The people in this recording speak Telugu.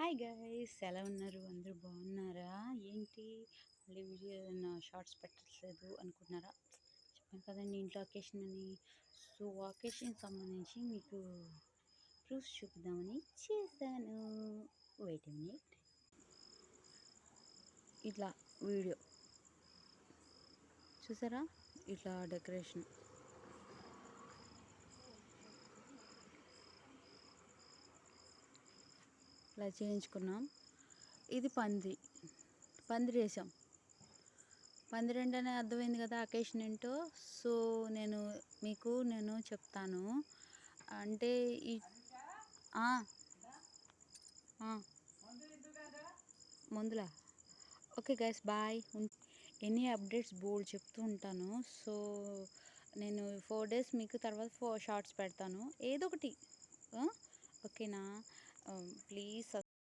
హాయ్ గైస్, ఎలా ఉన్నారు? అందరూ బాగున్నారా? ఏంటి మళ్ళీ వీడియో ఏదైనా షార్ట్స్ పెట్టట్లేదు అనుకుంటున్నారా? చెప్పాను కదండి ఇంట్లో అకేషన్ అని. సో అకేషన్కి సంబంధించి మీకు ప్రూఫ్స్ చూపిద్దామని చేశాను. Wait minute. ఇట్లా వీడియో చూసారా? ఇట్లా డెకరేషన్ ఇలా చేయించుకున్నాం. ఇది పందిరి వేసాం. పందిరి అంటేనే అర్థమైంది కదా అకేషన్ ఏంటో. సో నేను చెప్తాను. అంటే ఈ మందులా. Okay guys, bye. Any updates బోల్డ్ చెప్తూ ఉంటాను. సో నేను 4 days మీకు తర్వాత 4 షార్ట్స్ పెడతాను, ఏదో ఒకటి. ఓకేనా? ప్లీజ్